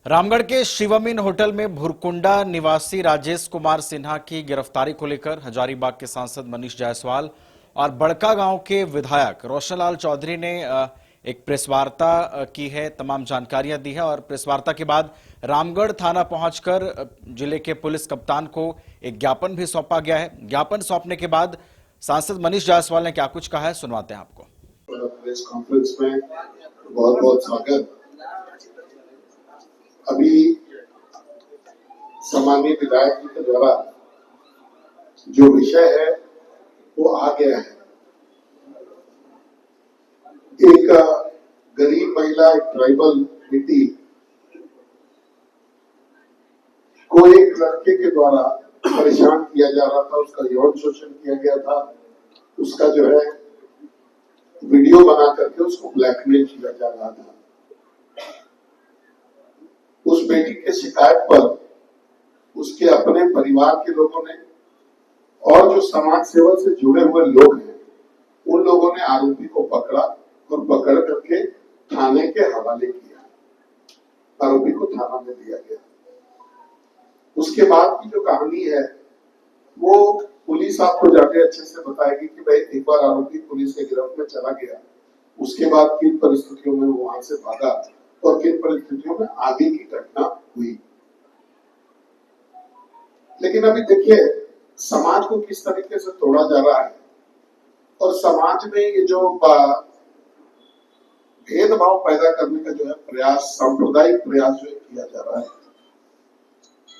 रामगढ़ के शिवमिन होटल में भुरकुंडा निवासी राजेश कुमार सिन्हा की गिरफ्तारी को लेकर हजारीबाग के सांसद मनीष जायसवाल और बड़का गांव के विधायक रोशनलाल चौधरी ने एक प्रेस वार्ता की है। तमाम जानकारियां दी है और प्रेस वार्ता के बाद रामगढ़ थाना पहुंचकर जिले के पुलिस कप्तान को एक ज्ञापन भी सौंपा गया है। ज्ञापन सौंपने के बाद सांसद मनीष जायसवाल ने क्या कुछ कहा है, सुनवाते हैं आपको। प्रेस कॉन्फ्रेंस में बहुत बहुत स्वागत। अभी सामान्य विधायक जी के द्वारा जो विषय है वो आ गया है। एक गरीब महिला, एक ट्राइबल बेटी को एक लड़के के द्वारा परेशान किया जा रहा था, उसका यौन शोषण किया गया था, उसका जो है वीडियो बना करके उसको ब्लैकमेल किया जा रहा था। उस बेटी के शिकायत पर उसके अपने परिवार के लोगों ने और जो समाज सेवा से जुड़े हुए लोग हैं उन लोगों ने आरोपी को पकड़ा और पकड़ करके थाने के हवाले किया। आरोपी को थाना में दिया गया। उसके बाद की जो कहानी है वो पुलिस आपको जाके अच्छे से बताएगी कि भाई एक बार आरोपी पुलिस के गिरफ्त में चला गया, उसके बाद किन परिस्थितियों में वो वहां से भागा और किन परिस्थितियों में आगे की घटना हुई। लेकिन अभी देखिए समाज को किस तरीके से तोड़ा जा रहा है और समाज में ये जो भेदभाव पैदा करने का जो है प्रयास, सांप्रदायिक प्रयास जो किया जा रहा है।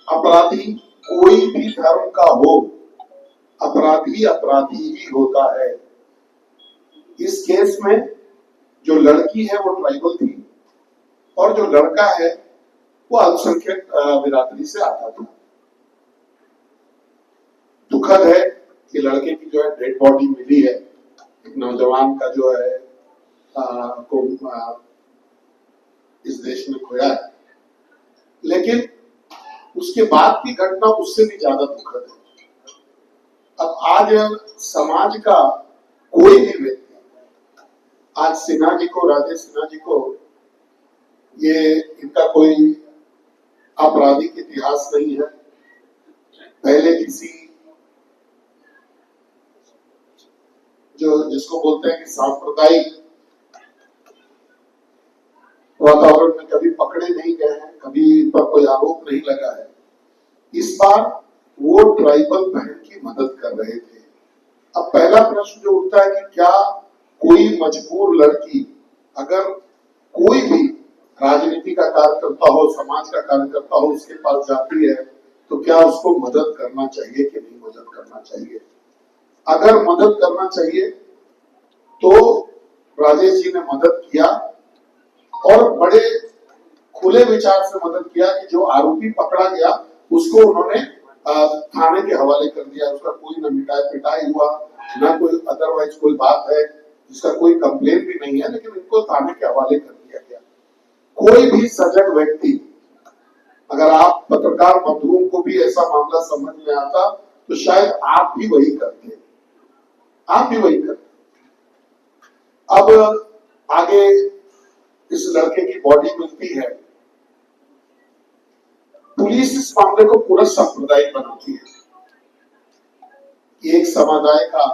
अपराधी कोई भी धर्म का हो, अपराधी अपराधी ही होता है। इस केस में जो लड़की है वो ट्राइबल थी और जो लड़का है वो अल्पसंख्यक बिरादरी से आता था। दुखद है कि लड़के की जो है डेड बॉडी मिली है, एक नौजवान का जो है को इस देश में खोया है, लेकिन उसके बाद की घटना उससे भी ज्यादा दुखद है। अब आज समाज का कोई भी व्यक्ति, आज सिन्हा जी को, राजेश सिन्हा जी को, ये इनका कोई आपराधिक इतिहास नहीं है। पहले किसी जो जिसको बोलते हैं कि सांप्रदायिक वातावरण में कभी पकड़े नहीं गए हैं, कभी इन पर कोई आरोप नहीं लगा है। इस बार वो ट्राइबल बहन की मदद कर रहे थे। अब पहला प्रश्न जो उठता है कि क्या कोई मजबूर लड़की अगर कोई भी राजनीति का कार्य करता हो, समाज का कार्य करता हो, उसके पास जाती है तो क्या उसको मदद करना चाहिए कि नहीं मदद करना चाहिए? अगर मदद करना चाहिए तो राजेश जी ने मदद किया और बड़े खुले विचार से मदद किया कि जो आरोपी पकड़ा गया उसको उन्होंने थाने के हवाले कर दिया। उसका कोई न मिटाई पिटाई हुआ, ना कोई अदरवाइज कोई बात है जिसका कोई कंप्लेन भी नहीं है, लेकिन इनको थाने के हवाले कर दिया गया। कोई भी सजग व्यक्ति, अगर आप पत्रकार बंधुओं को भी ऐसा मामला समझ में आता तो शायद आप भी वही करते, आप भी वही करते। अब आगे इस लड़के की बॉडी मिलती है, पुलिस इस मामले को पूरा सांप्रदायिक बनाती है। एक समुदाय का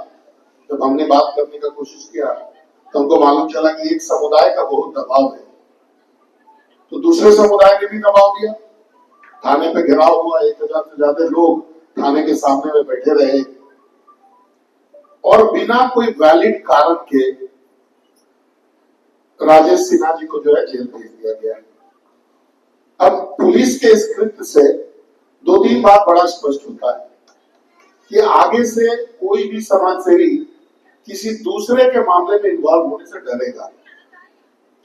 जब हमने बात करने का कोशिश किया तो हमको मालूम चला कि एक समुदाय का बहुत दबाव है, तो दूसरे समुदाय ने भी दबाव दिया। थाने पे घेराव हुआ, 1000 से ज्यादा लोग थाने के सामने में बैठे रहे और बिना कोई वैलिड कारण के राजेश सिन्हा जी को जो है जेल भेज दिया गया। अब पुलिस के इस कृत्य से 2-3 बात बड़ा स्पष्ट होता है कि आगे से कोई भी समाजसेवी किसी दूसरे के मामले में इन्वॉल्व होने से डरेगा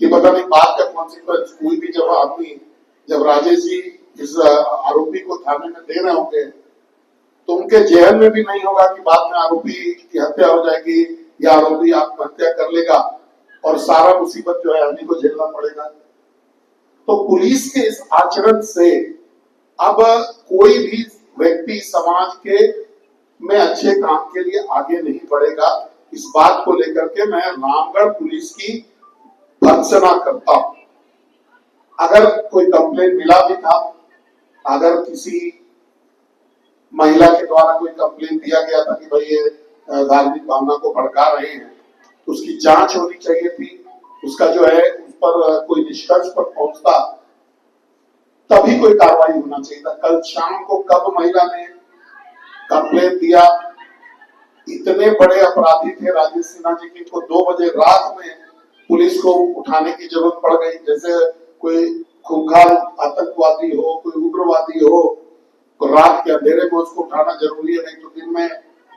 कि पता नहीं बात का कॉन्सिक्वेंस। कोई भी जब आदमी, जब राजेश जी इस आरोपी को थाने में दे रहे होंगे तो उनके जेहन में भी नहीं होगा कि बाद में आरोपी की हत्या हो जाएगी या आरोपी आत्महत्या कर लेगा और सारा मुसीबत जो है आदमी को झेलना पड़ेगा। तो पुलिस के इस आचरण से अब कोई भी व्यक्ति समाज के में अच्छे काम के लिए आगे नहीं बढ़ेगा। इस बात को लेकर के मैं रामगढ़ पुलिस की भर्त्सना करता हूं। अगर कोई कंप्लेंट मिला भी था, अगर किसी महिला के द्वारा कोई कंप्लेंट दिया गया था कि भाई ये धार्मिक भावना को भड़का रहे हैं, तो उसकी जांच होनी चाहिए थी, उसका जो है उस पर कोई निष्कर्ष पर पहुंचता, तभी कोई कार्रवाई होना चाहिए था। कल शाम को कब महिला ने कंप्लेंट दिया, इतने बड़े अपराधी थे राजेश सिन्हा जी की, को 2 बजे रात में पुलिस को उठाने की जरूरत पड़ गई। जैसे कोई खूंखार आतंकवादी हो, कोई उग्रवादी हो, तो रात के अंधेरे में उसको उठाना जरूरी है, नहीं तो दिन में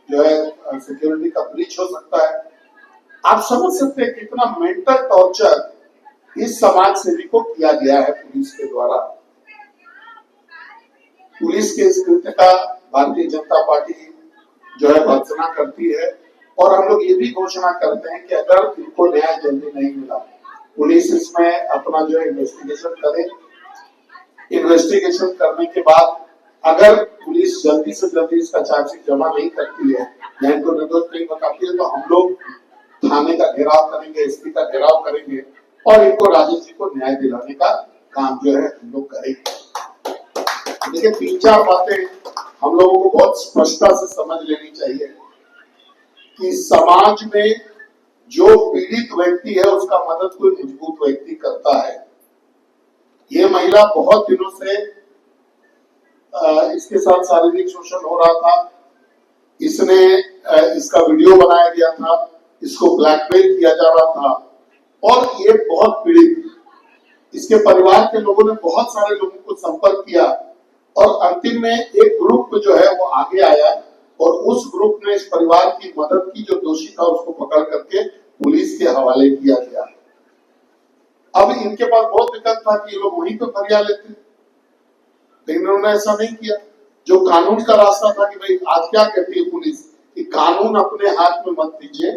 जो है सिक्योरिटी का ब्रीच हो सकता है। आप समझ सकते हैं कितना मेंटल टॉर्चर इस समाज सेवी को किया गया है पुलिस के द्वारा। पुलिस के इस कृत्य का भारतीय जनता पार्टी जो है भर्त्सना करती है, और हम लोग ये भी घोषणा करते हैं कि अगर इनको न्याय जल्दी नहीं मिला, पुलिस इसमें अपना जो है इन्वेस्टिगेशन करे। इन्वेस्टिगेशन करने के बाद अगर पुलिस जल्दी से जल्दी इसका चार्जशीट जमा नहीं करती है या इनको निर्दोष नहीं बताती है, तो हम लोग थाने का घेराव करेंगे, एसपी का घेराव करेंगे और इनको राजेश जी को न्याय दिलाने का काम जो है हम लोग करेंगे। देखिए, 3-4 बातें हम लोगों को बहुत स्पष्टता से समझ लेनी चाहिए कि समाज में जो पीड़ित व्यक्ति है उसका मदद कोई मजबूत व्यक्ति करता है। ये महिला बहुत दिनों से इसके साथ शारीरिक शोषण हो रहा था, इसने इसका वीडियो बनाया गया था, इसको ब्लैकमेल किया जा रहा था और ये बहुत पीड़ित, इसके परिवार के लोगों ने बहुत सारे लोगों को संपर्क किया और अंतिम में एक ग्रुप जो है वो आगे आया और उस ग्रुप ने इस परिवार की मदद की। जो दोषी था उसको पकड़ करके पुलिस के हवाले किया गया। अब इनके पास बहुत दिक्कत था कि ये लोग वहीं पे फरियाद लेते, लेकिन उन्होंने ऐसा नहीं किया। जो कानून का रास्ता था कि भाई आज क्या कहती है पुलिस कि कानून अपने हाथ में मत दीजिए,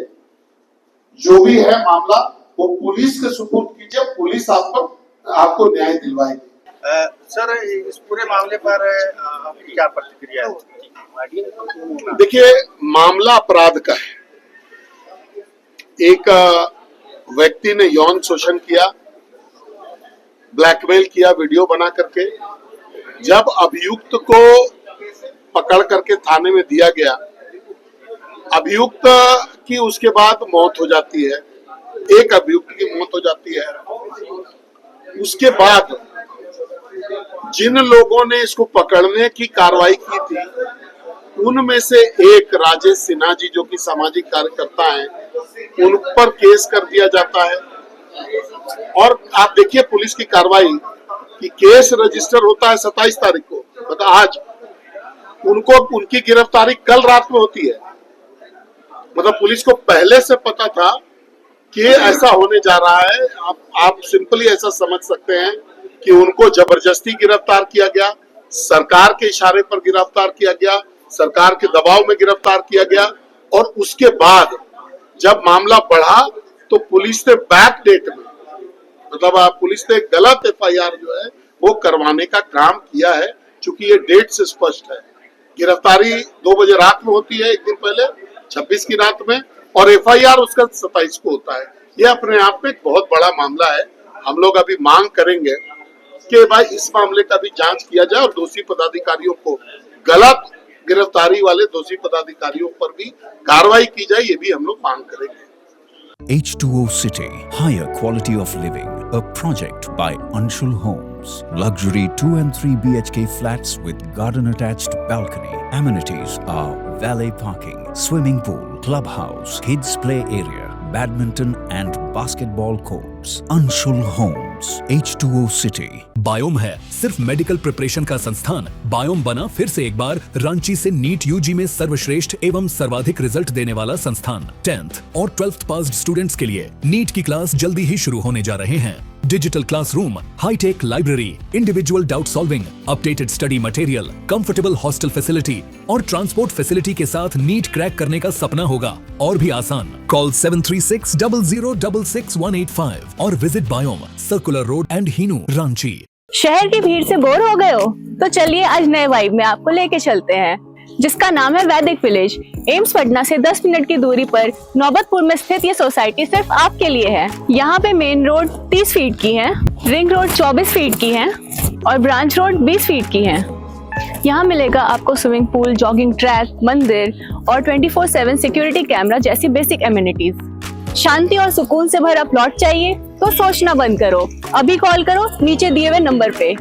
जो भी है मामला वो पुलिस के सुपुर्द कीजिए, पुलिस आपको न्याय दिलवाएगी। सर, इस पूरे मामले पर आपकी क्या प्रतिक्रिया है? देखिए, मामला अपराध का है। एक व्यक्ति ने यौन शोषण किया, ब्लैकमेल किया वीडियो बना करके। जब अभियुक्त को पकड़ करके थाने में दिया गया, अभियुक्त की उसके बाद मौत हो जाती है, एक अभियुक्त की मौत हो जाती है। उसके बाद जिन लोगों ने इसको पकड़ने की कार्रवाई की थी, उनमें से एक राजेश सिन्हा जी जो कि सामाजिक कार्यकर्ता हैं, उन पर केस कर दिया जाता है। और आप देखिए पुलिस की कार्रवाई कि केस रजिस्टर होता है 27 तारीख को, मतलब आज, उनको उनकी गिरफ्तारी कल रात में होती है। मतलब पुलिस को पहले से पता था कि ऐसा होने जा रहा है। आप सिंपली ऐसा समझ सकते हैं कि उनको जबरदस्ती गिरफ्तार किया गया, सरकार के इशारे पर गिरफ्तार किया गया, सरकार के दबाव में गिरफ्तार किया गया। और उसके बाद जब मामला बढ़ा तो पुलिस ने बैक डेट में, मतलब पुलिस ने गलत एफआईआर जो है वो करवाने का काम किया है, चूंकि ये डेट से स्पष्ट है। गिरफ्तारी 2 बजे रात में होती है, एक दिन पहले 26 की रात में, और एफआईआर उसका 27 को होता है। ये अपने आप में एक बहुत बड़ा मामला है। हम लोग अभी मांग करेंगे कि भाई इस मामले का भी जांच किया जाए और दोषी पदाधिकारियों को, गलत गिरफ्तारी वाले दोषी पदाधिकारियों पर भी कार्रवाई की जाए, ये भी हम लोग मांग करेंगे। H2O City, higher quality of living, a project by Anshul Homes. Luxury 2 and 3 BHK flats with garden attached balcony. Amenities are valet parking, swimming pool, clubhouse, kids play area, badminton and basketball courts. Anshul Homes, H2O City. Biome है सिर्फ medical preparation का संस्थान। Biome बना फिर से एक बार रांची से NEET UG में सर्वश्रेष्ठ एवं सर्वाधिक रिजल्ट देने वाला संस्थान। 10th और 12th पास्ड स्टूडेंट्स के लिए नीट की क्लास जल्दी ही शुरू होने जा रहे हैं। Digital classroom, hitech library, individual doubt solving, updated study material, comfortable hostel facility और ट्रांसपोर्ट फैसिलिटी के साथ नीट क्रैक करने का सपना होगा और भी आसान। कॉल 7360066185 और visit Biome, circular road and Hinoo, Ranchi. शहर की भीड़ से बोर हो गए हो? तो चलिए आज नए वाइब में आपको लेके चलते हैं। जिसका नाम है वैदिक विलेज। एम्स पटना से 10 मिनट की दूरी पर नौबतपुर में स्थित ये सोसाइटी सिर्फ आपके लिए है। यहाँ पे मेन रोड 30 फीट की है, रिंग रोड 24 फीट की है और ब्रांच रोड 20 फीट की है। यहाँ मिलेगा आपको स्विमिंग पूल, जॉगिंग ट्रैक, मंदिर और 24/7 सिक्योरिटी कैमरा जैसी बेसिक एमिनिटीज। शांति और सुकून से भरा प्लॉट चाहिए तो सोचना बंद करो, अभी कॉल करो नीचे दिए हुए नंबर पे।